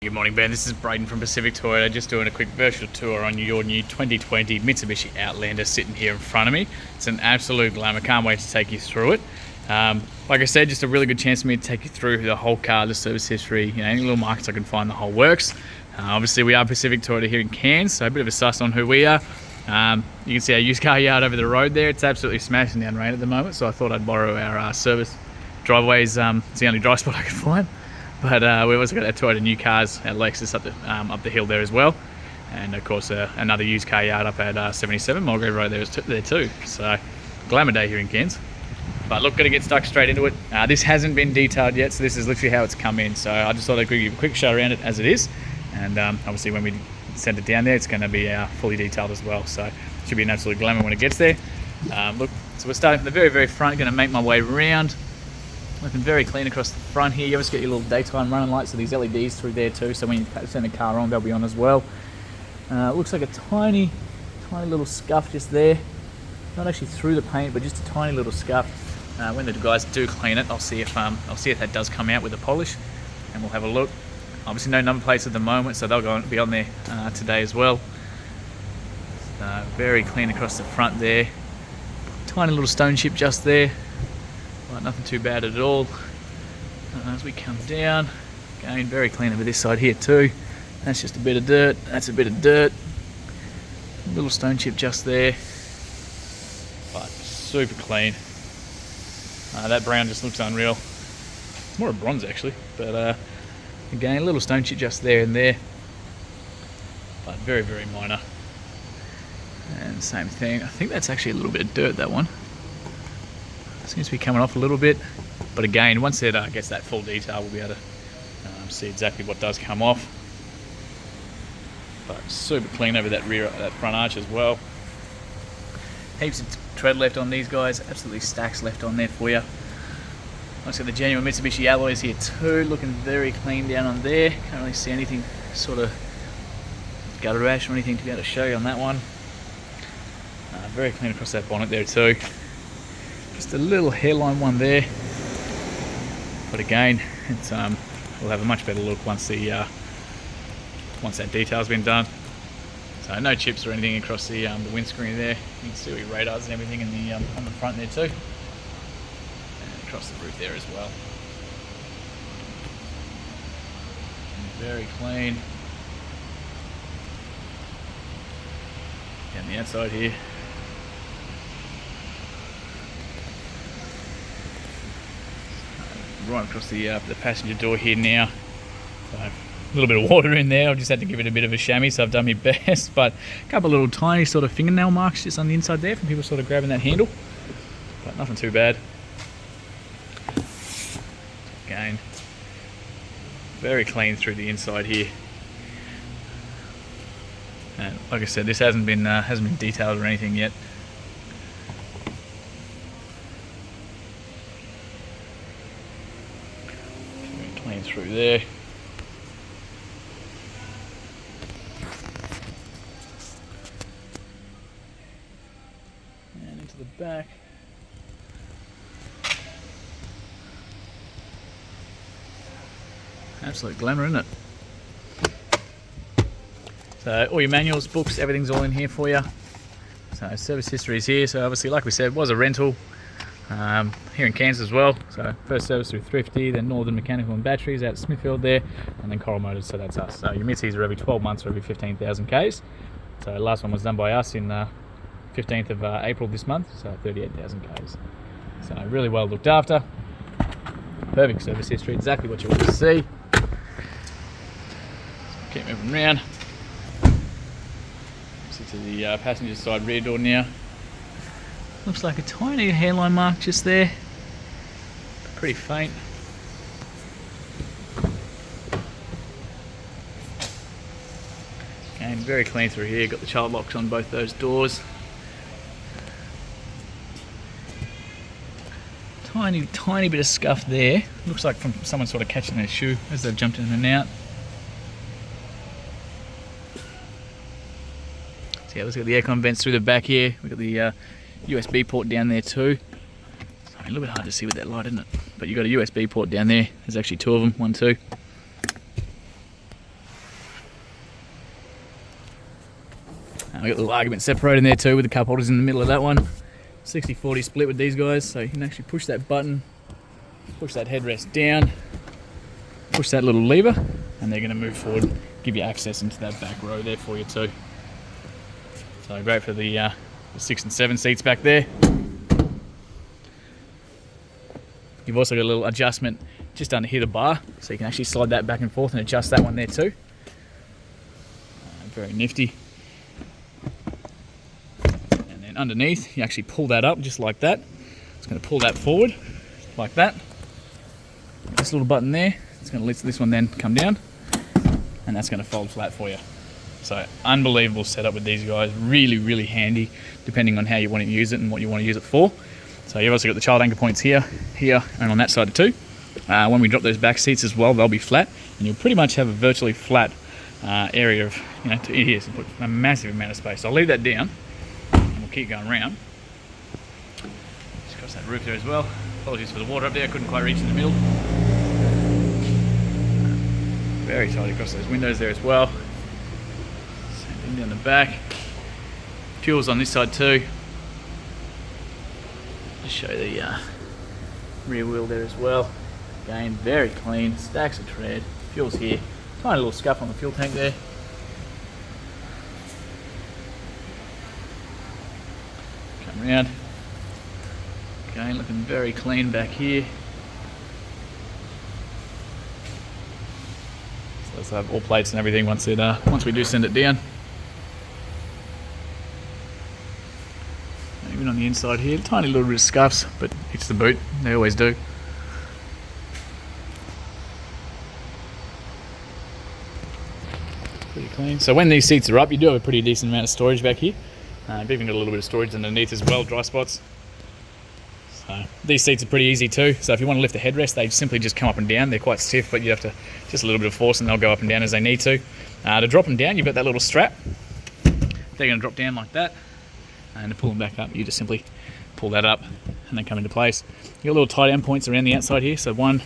Good morning, Ben. This is Braden from Pacific Toyota, just doing a quick virtual tour on your new 2020 Mitsubishi Outlander sitting here in front of me. It's an absolute glamour. Can't wait to take you through it. Like I said, just a really good chance for me to take you through the whole car, the service history, any little markets I can find, the whole works. Obviously, we are Pacific Toyota here in Cairns, so a bit of a suss on who we are. You can see our used car yard over the road there. It's absolutely smashing down rain at the moment, so I thought I'd borrow our service driveways. It's the only dry spot I could find. But we've also got our Toyota new cars, our Lexus up the hill there as well. And of course another used car yard up at 77 Mulgrave Road there too. So glamour day here in Cairns. But look, gonna get stuck straight into it. This hasn't been detailed yet, so this is literally how it's come in. So I just thought I'd give you a quick show around it as it is. And obviously when we send it down there, it's gonna be fully detailed as well. So it should be an absolute glamour when it gets there. Look, so we're starting from the very, very front, gonna make my way around. Looking very clean across the front here. You always get your little daytime running lights, so these LEDs through there too, so when you turn the car on, they'll be on as well. Looks like a tiny little scuff just there. Not actually through the paint, but just a tiny little scuff. When the guys do clean it, I'll see if that does come out with the polish, and we'll have a look. Obviously no number plates at the moment, so they'll be on there today as well. Very clean across the front there. Tiny little stone chip just there. Right, nothing too bad at all. As we come down, again very clean over this side here too. That's just a bit of dirt, that's a bit of dirt. Little stone chip just there, but super clean. That brown just looks unreal. It's more a bronze actually, but again a little stone chip just there and there, but very, very minor. And same thing, I think that's actually a little bit of dirt, that one. Seems to be coming off a little bit, but again, once it gets that full detail, we'll be able to see exactly what does come off. But super clean over that front arch as well. Heaps of tread left on these guys, absolutely stacks left on there for you. Looks like the genuine Mitsubishi alloys here too, looking very clean down on there. Can't really see anything sort of gutter rash or anything to be able to show you on that one. Very clean across that bonnet there too. Just a little hairline one there, but again, it's we'll have a much better look once that detail's been done. So no chips or anything across the windscreen there. You can see your radars and everything in the on the front there too, and across the roof there as well. And very clean. Down the outside here. Right across the passenger door here now. So a little bit of water in there. I've just had to give it a bit of a chamois, so I've done my best. But a couple of little tiny sort of fingernail marks just on the inside there from people sort of grabbing that handle. But nothing too bad. Again, very clean through the inside here. And like I said, this hasn't been detailed or anything yet. Clean through there. And into the back. Absolute glamour, isn't it? So all your manuals, books, everything's all in here for you. So service history is here. So obviously, like we said, it was a rental. Here in Cairns as well. So first service through Thrifty, then Northern Mechanical and Batteries out at Smithfield there, and then Coral Motors, so that's us. So your Mitsubishis are every 12 months or every 15,000 Ks. So the last one was done by us in 15th of April this month, so 38,000 Ks. So really well looked after. Perfect service history, exactly what you want to see. So keep moving around. To the passenger side rear door now. Looks like a tiny hairline mark just there, pretty faint. And very clean through here, got the child locks on both those doors. Tiny bit of scuff there, looks like from someone sort of catching their shoe as they've jumped in and out. So yeah, let's get the aircon vents through the back here. We've got the USB port down there too. So, a little bit hard to see with that light, isn't it? But you've got a USB port down there. There's actually two of them, 1, 2. We got a little argument separator in there too with the cup holders in the middle of that one. 60-40 split with these guys, so you can actually push that button, push that headrest down, push that little lever, and they're going to move forward, give you access into that back row there for you too. So great for the 6 and 7 seats back there. You've also got a little adjustment just under here, the bar, so you can actually slide that back and forth and adjust that one there too. Very nifty. And then underneath, you actually pull that up just like that. It's going to pull that forward like that. This little button there, it's going to let this one then come down, and that's going to fold flat for you. So unbelievable setup with these guys. Really, really handy depending on how you want to use it and what you want to use it for. So you've also got the child anchor points here, here, and on that side too. When we drop those back seats as well, they'll be flat, and you'll pretty much have a virtually flat area of, you know, to here, so put a massive amount of space. So I'll leave that down, and we'll keep going around. Just across that roof there as well. Apologies for the water up there, I couldn't quite reach in the middle. Very tight across those windows there as well. Same thing down the back. Fuels on this side too. Just show the rear wheel there as well. Again, very clean, stacks of tread. Fuels here. Tiny little scuff on the fuel tank there. Come around. Again, looking very clean back here. So let's have all plates and everything once we do send it down. And even on the inside here, tiny little bit of scuffs, but it's the boot. They always do. Pretty clean. So when these seats are up, you do have a pretty decent amount of storage back here. You've even got a little bit of storage underneath as well, dry spots. So these seats are pretty easy too. So if you want to lift the headrest, they simply just come up and down. They're quite stiff, but you have to just a little bit of force and they'll go up and down as they need to. To drop them down, you've got that little strap. They're going to drop down like that. And to pull them back up, you just simply pull that up and they come into place. You've got little tie down points around the outside here. So 1,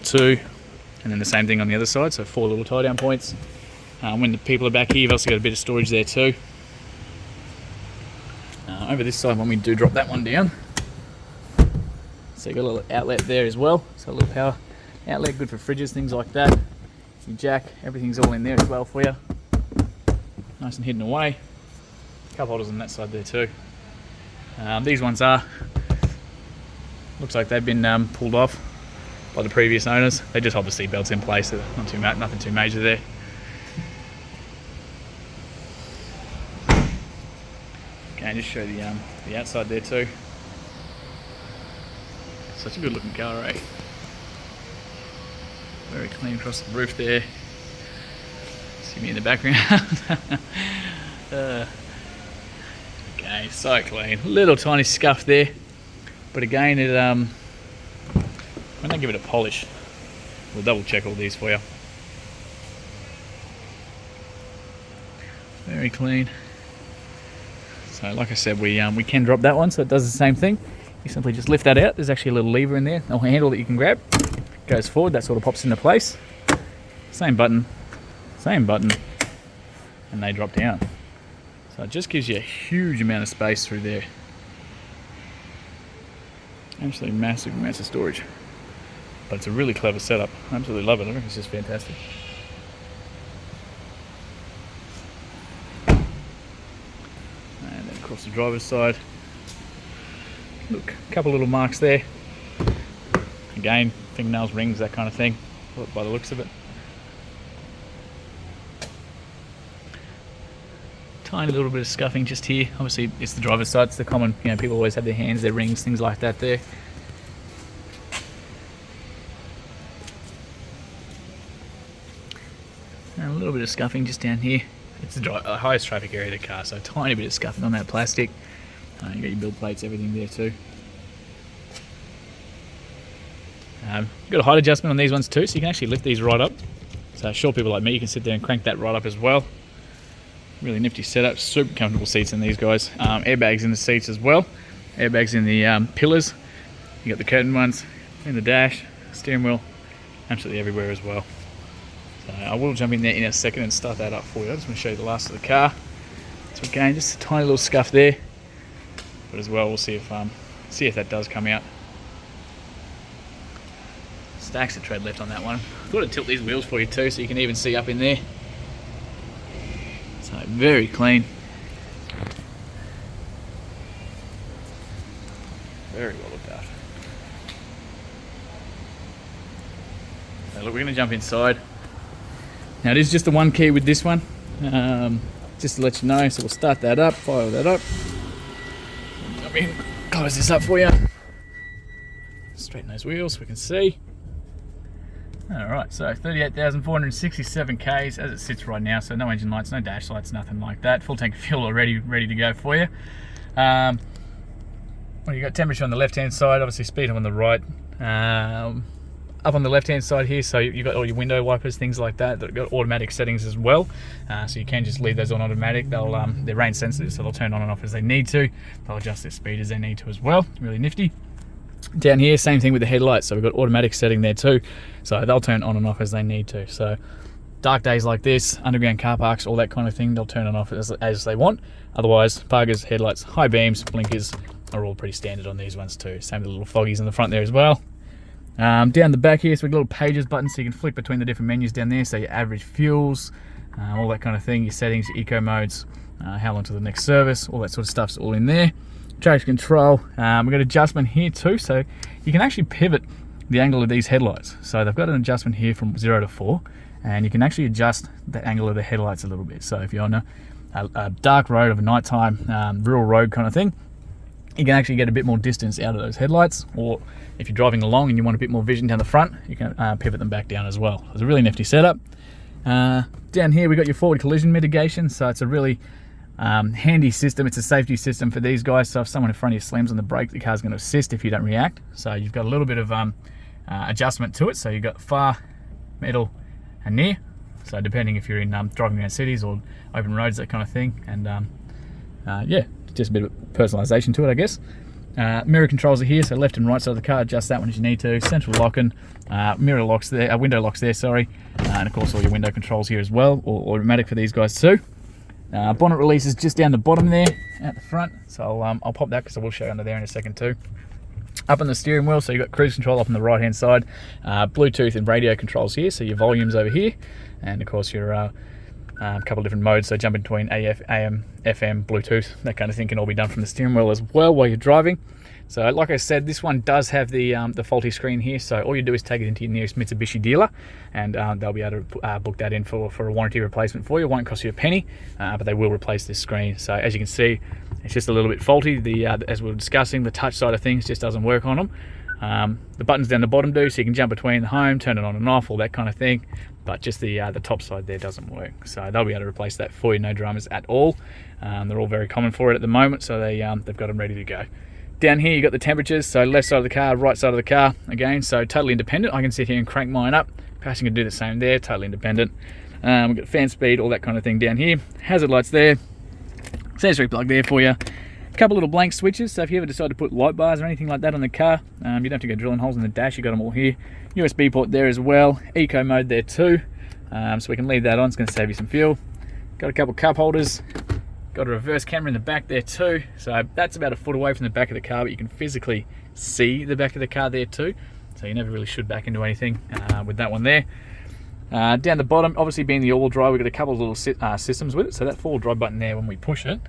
2, and then the same thing on the other side. So 4 little tie down points. When the people are back here, you've also got a bit of storage there too. Over this side, when we do drop that one down, so you've got a little outlet there as well. So a little power outlet, good for fridges, things like that. Your jack, everything's all in there as well for you. Nice and hidden away. Cup holders on that side there too. These ones looks like they've been pulled off by the previous owners. They just hold the seat belts in place, so nothing too major there. And just show the outside there too. Such a good looking car, eh? Very clean across the roof there. See me in the background. Okay, so clean. Little tiny scuff there, but again, it when they give it a polish, we'll double check all these for you. Very clean. So like I said, we can drop that one, so it does the same thing. You simply just lift that out. There's actually a little lever in there, a handle that you can grab. Goes forward, that sort of pops into place. Same button, and they drop down. So it just gives you a huge amount of space through there. Absolutely massive amounts of storage. But it's a really clever setup. I absolutely love it. I think it's just fantastic. Across the driver's side, look, a couple little marks there. Again, fingernails, rings, that kind of thing, by the looks of it. Tiny little bit of scuffing just here. Obviously, it's the driver's side. It's the common, you know, people always have their hands, their rings, things like that there. And a little bit of scuffing just down here. It's the highest traffic area of the car, so a tiny bit of scuffing on that plastic. You got your build plates, everything there too. Got a height adjustment on these ones too, so you can actually lift these right up. So short people like me, you can sit there and crank that right up as well. Really nifty setup, super comfortable seats in these guys. Airbags in the seats as well. Airbags in the pillars. You got the curtain ones in the dash, steering wheel, absolutely everywhere as well. So I will jump in there in a second and start that up for you. I just want to show you the last of the car. So again, just a tiny little scuff there, but as well, we'll see if that does come out. Stacks of tread left on that one. I thought I'd tilt these wheels for you too, so you can even see up in there. So very clean. Very well looked after. So look, we're going to jump inside. Now it is just the one key with this one, just to let you know. So we'll start that up, fire that up. Jump in, close this up for you. Straighten those wheels so we can see. Alright, so 38,467 Ks as it sits right now, so no engine lights, no dash lights, nothing like that. Full tank of fuel already ready to go for you. Well, you got temperature on the left hand side, obviously speed on the right. Up on the left hand side here, so you've got all your window wipers, things like that. They've got automatic settings as well, so you can just leave those on automatic. They're rain sensitive, so they'll turn on and off as they need to. They'll adjust their speed as they need to as well. Really nifty. Down here, same thing with the headlights, so we've got automatic setting there too, so they'll turn on and off as they need to. So dark days like this, underground car parks, all that kind of thing, they'll turn on off as they want. Otherwise, parkers, headlights, high beams, blinkers are all pretty standard on these ones too. Same with the little foggies in the front there as well. Down the back here, so we've got little pages buttons, so you can flick between the different menus down there, so your average fuels, all that kind of thing, your settings, your eco modes, how long to the next service, all that sort of stuff's all in there. Traction control, we've got adjustment here too, so you can actually pivot the angle of these headlights. So they've got an adjustment here from 0 to 4, and you can actually adjust the angle of the headlights a little bit. So if you're on a dark road of a nighttime, rural road kind of thing, you can actually get a bit more distance out of those headlights, or if you're driving along and you want a bit more vision down the front, you can pivot them back down as well. It's a really nifty setup. Down here we've got your forward collision mitigation, so it's a really handy system. It's a safety system for these guys, so if someone in front of you slams on the brake, the car's going to assist if you don't react. So you've got a little bit of adjustment to it, so you've got far, middle and near, so depending if you're in driving around cities or open roads, that kind of thing. And yeah, just a bit of personalization to it, I guess. Mirror controls are here, so left and right side of the car, adjust that one as you need to. Central locking, mirror locks there, window locks there, sorry, and of course all your window controls here as well, or automatic for these guys too. Bonnet release is just down the bottom there, at the front, so I'll pop that because I will show you under there in a second too. Up on the steering wheel, so you've got cruise control up on the right hand side, Bluetooth and radio controls here, so your volume's over here, and of course your a couple of different modes, so jumping between AF, AM, FM, Bluetooth, that kind of thing can all be done from the steering wheel as well while you're driving. So like I said, this one does have the faulty screen here, so all you do is take it into your nearest Mitsubishi dealer, and they'll be able to book that in for a warranty replacement for you. It won't cost you a penny, but they will replace this screen. So as you can see, it's just a little bit faulty. As we were discussing, the touch side of things just doesn't work on them. The buttons down the bottom do, so you can jump between the home, turn it on and off, all that kind of thing, but just the top side there doesn't work. So they'll be able to replace that for you, no dramas at all. They're all very common for it at the moment, so they've got them ready to go. Down here you got the temperatures, so left side of the car, right side of the car, again, so totally independent. I can sit here and crank mine up, passenger can do the same there, totally independent. We've got fan speed, all that kind of thing down here. Hazard lights there, accessory plug there for you. A couple little blank switches, so if you ever decide to put light bars or anything like that on the car, you don't have to go drilling holes in the dash, you got them all here. USB port there as well, eco mode there too, so we can leave that on, it's going to save you some fuel. Got a couple cup holders, got a reverse camera in the back there too, so that's about a foot away from the back of the car, but you can physically see the back of the car there too, so you never really should back into anything with that one there. Down the bottom, obviously being the all-wheel drive, we've got a couple of little systems with it, so that four-wheel drive button there, when we push it,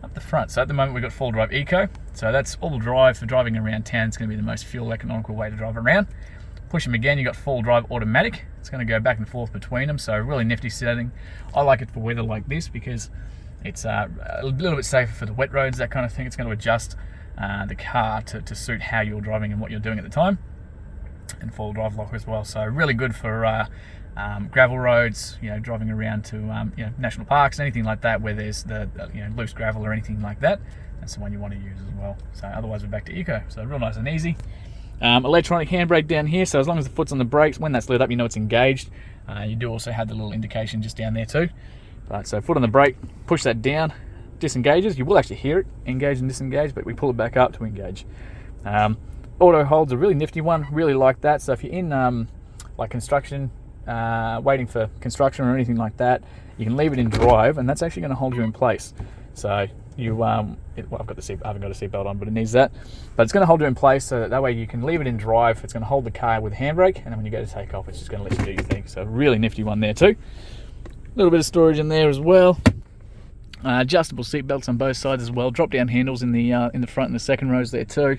up the front, so at the moment we've got four-wheel drive eco, so that's all drive for driving around town. It's going to be the most fuel economical way to drive around. Push them again, you've got four-wheel drive automatic. It's going to go back and forth between them, so really nifty setting. I like it for weather like this because it's a little bit safer for the wet roads, that kind of thing. It's going to adjust the car to suit how you're driving and what you're doing at the time. And four-wheel drive lock as well, so really good for gravel roads, driving around to national parks, anything like that where there's the loose gravel or anything like that. That's the one you want to use as well. So otherwise we're back to eco, so real nice and easy. Electronic handbrake down here, so as long as the foot's on the brakes, when that's lit up, you know it's engaged. You do also have the little indication just down there too. Right, so foot on the brake, push that down, disengages. You will actually hear it engage and disengage, but we pull it back up to engage. Auto hold's a really nifty one, really like that. So if you're in like construction, waiting for construction or anything like that, you can leave it in drive, and that's actually going to hold you in place. So you, well, I've got the seat, I haven't got a seatbelt on, but it needs that. But it's going to hold you in place, so that way you can leave it in drive. It's going to hold the car with handbrake, and then when you go to take off, it's just going to let you do your thing. So really nifty one there too. A little bit of storage in there as well. Adjustable seat belts on both sides as well. Drop down handles in the front and the second rows there too.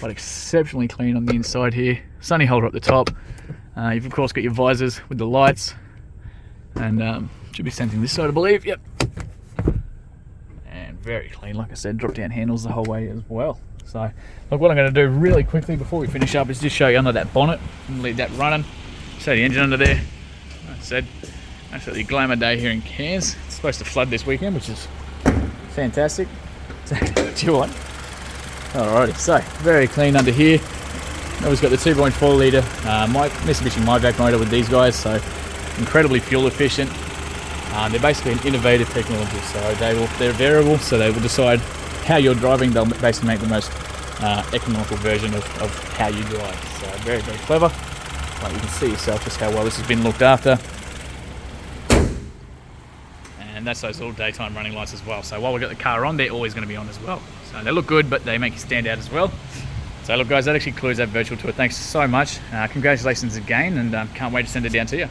But exceptionally clean on the inside here. Sunny holder up the top. You've of course got your visors with the lights, and should be sensing this side, I believe. Yep. And very clean, like I said. Drop down handles the whole way as well. So look, what I'm going to do really quickly before we finish up is just show you under that bonnet and leave that running. Show the engine under there. Like I said, absolutely glamour day here in Cairns. It's supposed to flood this weekend, which is fantastic. What do you want? Alrighty, so very clean under here. Always got the 2.4 litre Mitsubishi MyVac motor with these guys, so incredibly fuel efficient. They're basically an innovative technology, so they're variable, so they will decide how you're driving. They'll basically make the most economical version of how you drive. So very, very clever. Like you can see yourself just how well this has been looked after. And that's those little daytime running lights as well. So while we've got the car on, they're always going to be on as well. So they look good, but they make you stand out as well. So look guys, that actually concludes that virtual tour. Thanks so much. Congratulations again, and can't wait to send it down to you.